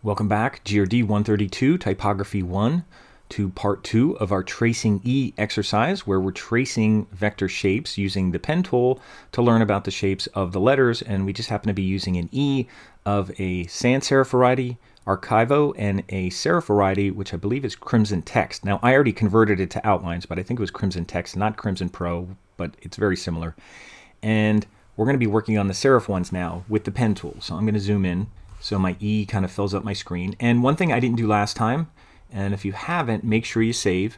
Welcome back, GRD132, Typography 1, to part 2 of our Tracing E exercise, where we're tracing vector shapes using the pen tool to learn about the shapes of the letters, and we just happen to be using an E of a sans serif variety, Archivo, and a serif variety, which I believe is Crimson Text. Now, I already converted it to outlines, but I think it was Crimson Text, not Crimson Pro, but it's very similar. And we're going to be working on the serif ones now with the pen tool. So I'm going to zoom in so my E kind of fills up my screen. And one thing I didn't do last time, and if you haven't, make sure you save,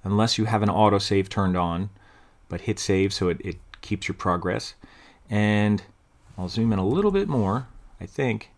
unless you have an autosave turned on, but hit save so it keeps your progress. And I'll zoom in a little bit more, I think.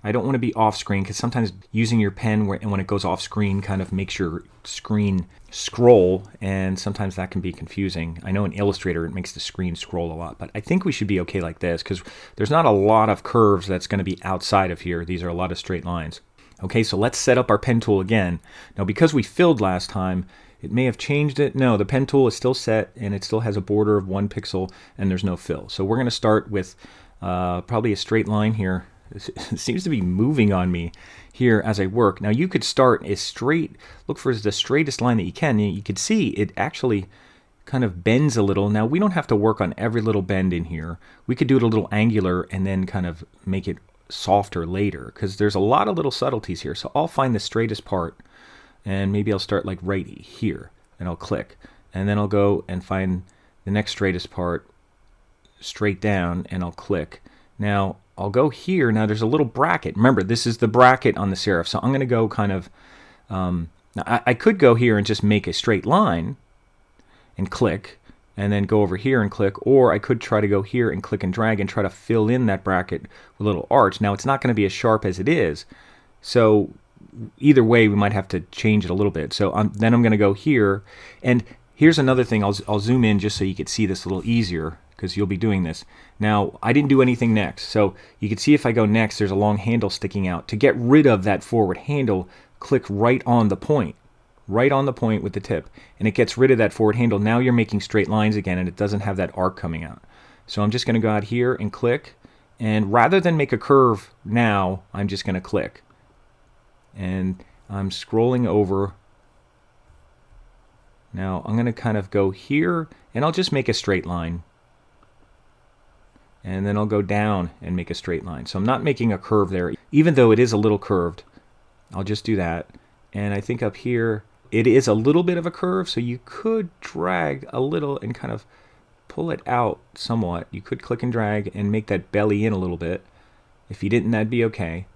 I don't want to be off screen because sometimes using your pen when it goes off screen kind of makes your screen scroll, and sometimes that can be confusing. I know in Illustrator it makes the screen scroll a lot, but I think we should be okay like this because there's not a lot of curves that's going to be outside of here. These are a lot of straight lines. Okay, so let's set up our pen tool again. Now, because we filled last time, it may have changed it. No, the pen tool is still set and it still has a border of 1 pixel and there's no fill. So we're going to start with probably a straight line here. It seems to be moving on me here as I work. Now you could start a straight, look for the straightest line that you can. You could see it actually kind of bends a little. Now we don't have to work on every little bend in here. We could do it a little angular and then kind of make it softer later because there's a lot of little subtleties here. So I'll find the straightest part and maybe I'll start like right here and I'll click. And then I'll go and find the next straightest part straight down and I'll click. Now I'll go here. Now there's a little bracket. Remember, this is the bracket on the serif. So I'm going to go kind of, I could go here and just make a straight line and click, and then go over here and click, or I could try to go here and click and drag and try to fill in that bracket with a little arch. Now it's not going to be as sharp as it is. So either way, we might have to change it a little bit. So then I'm going to go here. And here's another thing. I'll zoom in just so you can see this a little easier, because you'll be doing this. Now, I didn't do anything next. So you can see if I go next, there's a long handle sticking out. To get rid of that forward handle, click right on the point with the tip, and it gets rid of that forward handle. Now you're making straight lines again, and it doesn't have that arc coming out. So I'm just going to go out here and click, and rather than make a curve now, I'm just going to click. And I'm scrolling over. Now I'm going to kind of go here, and I'll just make a straight line. And then I'll go down and make a straight line. So I'm not making a curve there, even though it is a little curved. I'll just do that. And I think up here, it is a little bit of a curve, so you could drag a little and kind of pull it out somewhat. You could click and drag and make that belly in a little bit. If you didn't, that'd be okay.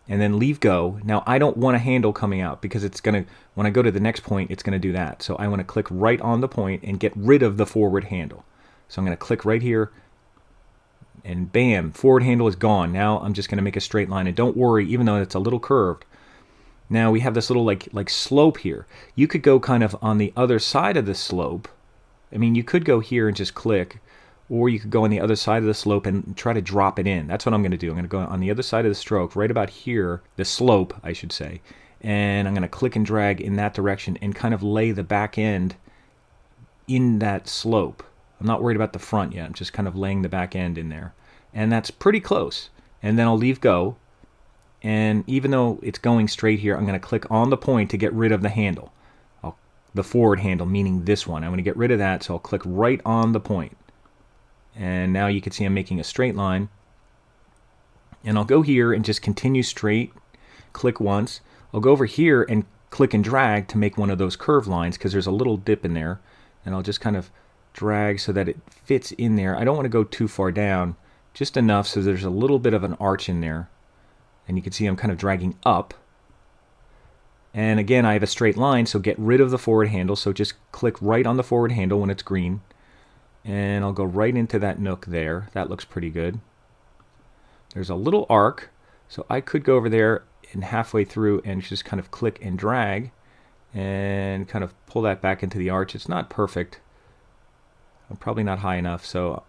And then leave go. Now, I don't want a handle coming out because it's going to, when I go to the next point, it's going to do that. So I want to click right on the point and get rid of the forward handle. So I'm going to click right here. And bam, forward handle is gone. Now I'm just going to make a straight line. And don't worry, even though it's a little curved, now we have this little like slope here. You could go kind of on the other side of the slope. I mean, you could go here and just click, or you could go on the other side of the slope and try to drop it in. That's what I'm going to do. I'm going to go on the other side of the stroke, right about here, the slope, I should say. And I'm going to click and drag in that direction and kind of lay the back end in that slope. I'm not worried about the front yet. I'm just kind of laying the back end in there. And that's pretty close. And then I'll leave go. And even though it's going straight here, I'm going to click on the point to get rid of the handle. The forward handle, meaning this one. I'm going to get rid of that, so I'll click right on the point. And now you can see I'm making a straight line. And I'll go here and just continue straight. Click once. I'll go over here and click and drag to make one of those curved lines because there's a little dip in there. And I'll just kind of drag so that it fits in there. I don't want to go too far down, just enough so there's a little bit of an arch in there. And you can see I'm kind of dragging up. And again, I have a straight line, so get rid of the forward handle. So just click right on the forward handle when it's green. And I'll go right into that nook there. That looks pretty good. There's a little arc, so I could go over there and halfway through and just kind of click and drag and kind of pull that back into the arch. It's not perfect. I'm probably not high enough, so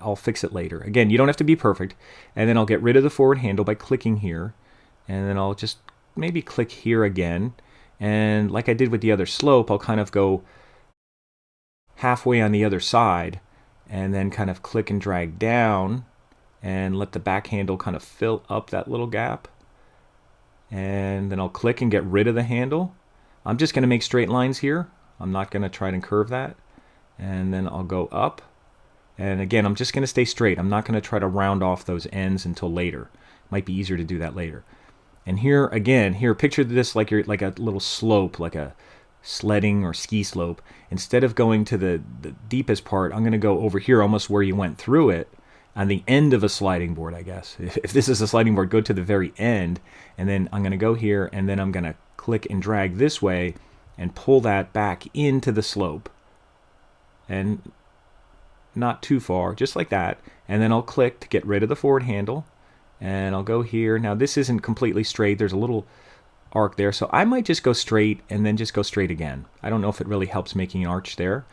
I'll fix it later. Again, you don't have to be perfect. And then I'll get rid of the forward handle by clicking here. And then I'll just maybe click here again. And like I did with the other slope, I'll kind of go halfway on the other side and then kind of click and drag down and let the back handle kind of fill up that little gap. And then I'll click and get rid of the handle. I'm just going to make straight lines here. I'm not going to try and curve that. And then I'll go up. And again, I'm just going to stay straight. I'm not going to try to round off those ends until later. Might be easier to do that later. And here again, here picture this like you're like a little slope, like a sledding or ski slope. Instead of going to the deepest part, I'm going to go over here almost where you went through it, on the end of a sliding board, I guess. If this is a sliding board, go to the very end, and then I'm going to go here, and then I'm going to click and drag this way and pull that back into the slope. And not too far, just like that. And then I'll click to get rid of the forward handle, and I'll go here. Now this isn't completely straight. There's a little arc there, so I might just go straight and then just go straight again. I don't know if it really helps making an arch there.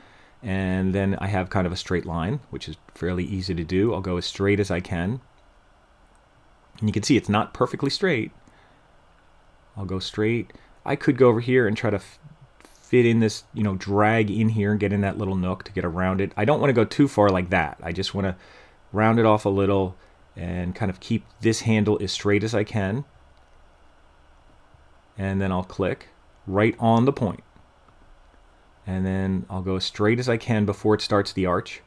And then I have kind of a straight line, which is fairly easy to do. I'll go as straight as I can. And you can see it's not perfectly straight. I'll go straight. I could go over here and try to fit in this, drag in here and get in that little nook to get around it. I don't want to go too far like that. I just want to round it off a little and kind of keep this handle as straight as I can. And then I'll click right on the point. And then I'll go as straight as I can before it starts the arch.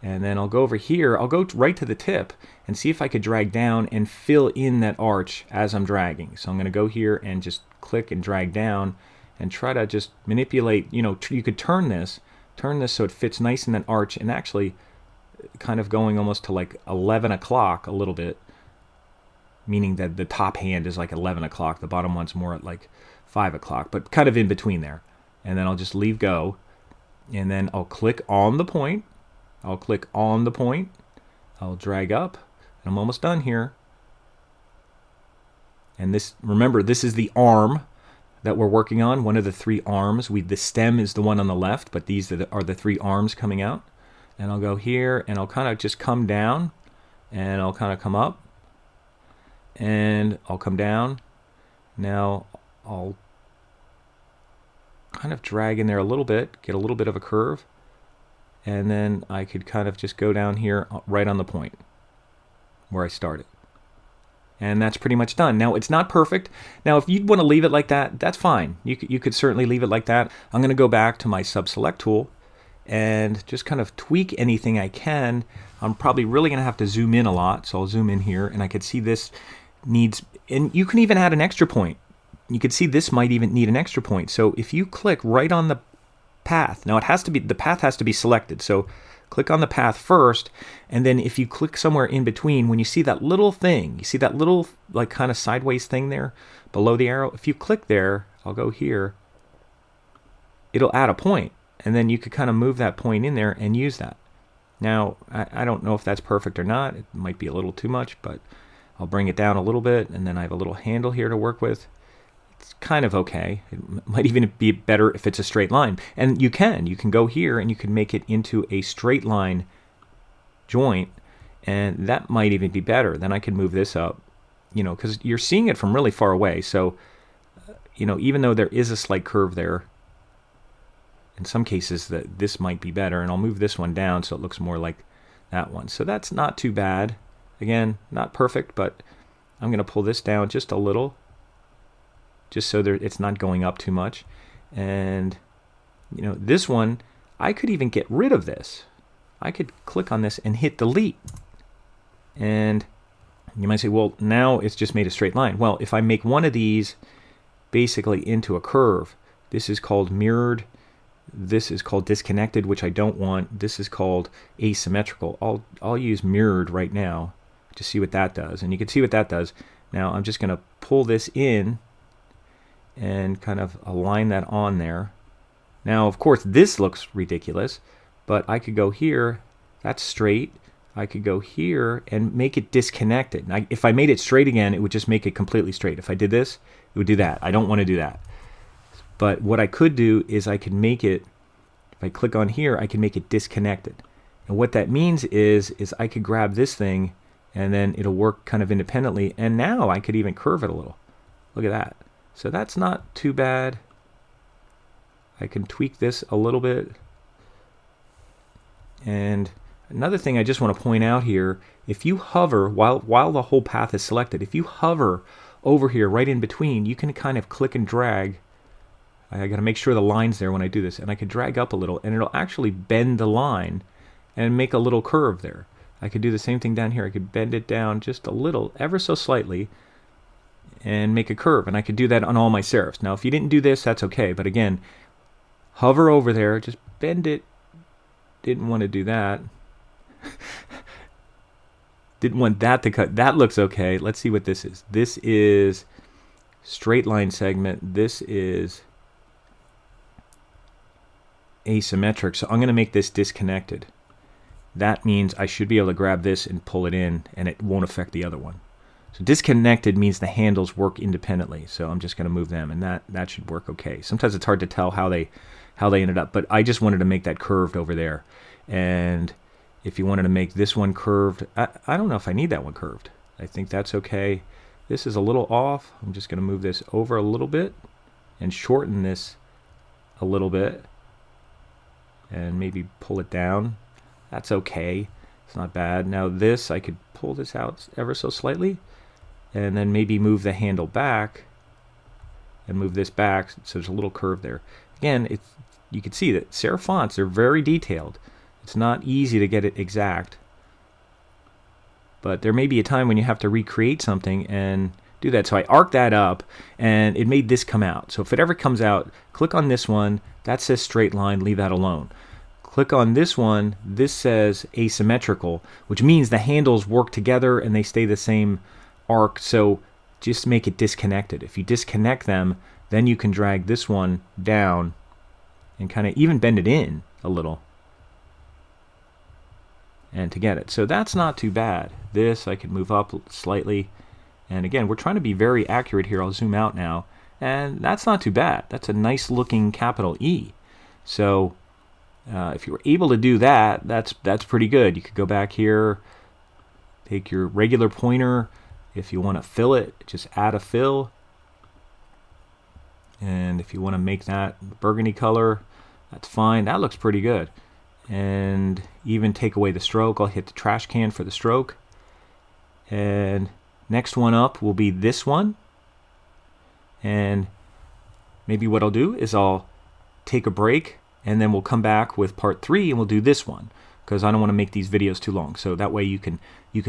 And then I'll go over here, I'll go right to the tip and see if I could drag down and fill in that arch as I'm dragging. So I'm going to go here and just click and drag down and try to just manipulate, you could turn this so it fits nice in that arch, and actually kind of going almost to like 11 o'clock a little bit, meaning that the top hand is like 11 o'clock, the bottom one's more at like 5 o'clock, but kind of in between there. And then I'll just leave go, and then I'll click on the point. I'll click on the point. I'll drag up, and I'm almost done here. And this, remember, this is the arm that we're working on, one of the three arms. The stem is the one on the left, but these are the three arms coming out. And I'll go here, and I'll kind of just come down, and I'll kind of come up, and I'll come down. Now I'll kind of drag in there a little bit, get a little bit of a curve, and then I could kind of just go down here right on the point where I started. And that's pretty much done. Now, it's not perfect. Now, if you want to leave it like that, that's fine. You could certainly leave it like that. I'm going to go back to my sub-select tool and just kind of tweak anything I can. I'm probably really going to have to zoom in a lot, so I'll zoom in here, and I could see this needs, and you can even add an extra point. You can see this might even need an extra point. So if you click right on the path, now the path has to be selected. So click on the path first, and then if you click somewhere in between, when you see that little thing, you see that little like kind of sideways thing there below the arrow, if you click there, I'll go here, it'll add a point, and then you could kind of move that point in there and use that. Now, I don't know if that's perfect or not. It might be a little too much, but I'll bring it down a little bit, and then I have a little handle here to work with. It's kind of okay. It might even be better if it's a straight line. And you can go here and you can make it into a straight line joint, and that might even be better. Then I can move this up, because you're seeing it from really far away. So, even though there is a slight curve there, in some cases this might be better, and I'll move this one down so it looks more like that one. So that's not too bad. Again, not perfect, but I'm going to pull this down just a little, just so it's not going up too much. And this one, I could even get rid of this. I could click on this and hit delete, and you might say, well, now it's just made a straight line. Well, if I make one of these basically into a curve, this is called mirrored, this is called disconnected, which I don't want, this is called asymmetrical. I'll use mirrored right now to see what that does, and you can see what that does. Now I'm just going to pull this in and kind of align that on there. Now, of course, this looks ridiculous, but I could go here, that's straight. I could go here and make it disconnected. Now, if I made it straight again, it would just make it completely straight. If I did this, it would do that. I don't want to do that. But what I could do is I could make it, if I click on here, I can make it disconnected. And what that means is I could grab this thing, and then it'll work kind of independently. And now I could even curve it a little. Look at that. So that's not too bad. I can tweak this a little bit. And Another thing I just want to point out here, if you hover, while the whole path is selected, if you hover over here right in between, you can kind of click and drag. I got to make sure the line's there when I do this, and I could drag up a little, and it'll actually bend the line and make a little curve there. I could do the same thing down here. I could bend it down just a little, ever so slightly, and make a curve, and I could do that on all my serifs. Now if you didn't do this, that's okay, but again, hover over there, just bend it. Didn't want to do that. Didn't want that to cut. That looks okay. Let's see what this is. This is straight line segment. This is asymmetric, so I'm going to make this disconnected. That means I should be able to grab this and pull it in, and it won't affect the other one. So disconnected means the handles work independently, so I'm just going to move them, and that should work okay. Sometimes it's hard to tell how they ended up, but I just wanted to make that curved over there. And if you wanted to make this one curved, I don't know if I need that one curved. I think that's okay. This is a little off. I'm just going to move this over a little bit and shorten this a little bit and maybe pull it down. That's okay. It's not bad. Now this, I could pull this out ever so slightly and then maybe move the handle back and move this back so there's a little curve there. Again, you can see that serif fonts are very detailed. It's not easy to get it exact, but there may be a time when you have to recreate something and do that. So I arced that up and it made this come out. So if it ever comes out, click on this one. That says straight line, leave that alone. Click on this one. This says asymmetrical, which means the handles work together and they stay the same arc. So just make it disconnected. If you disconnect them, then you can drag this one down and kind of even bend it in a little and to get it. So that's not too bad. This I can move up slightly, and again, we're trying to be very accurate here. I'll zoom out now, and that's not too bad. That's a nice looking capital E. So if you were able to do that, that's pretty good. You could go back here, take your regular pointer. If you want to fill it, just add a fill. And if you want to make that burgundy color, that's fine. That looks pretty good. And even take away the stroke. I'll hit the trash can for the stroke. And next one up will be this one. And maybe what I'll do is I'll take a break, and then we'll come back with part 3 and we'll do this one, because I don't want to make these videos too long. So that way you can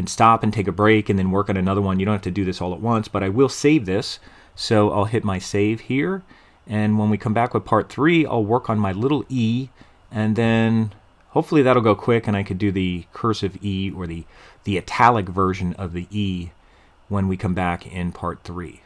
stop and take a break and then work on another one. You don't have to do this all at once, but I will save this. So I'll hit my save here, and when we come back with part 3, I'll work on my little E, and then hopefully that'll go quick and I could do the cursive E or the italic version of the E when we come back in part 3.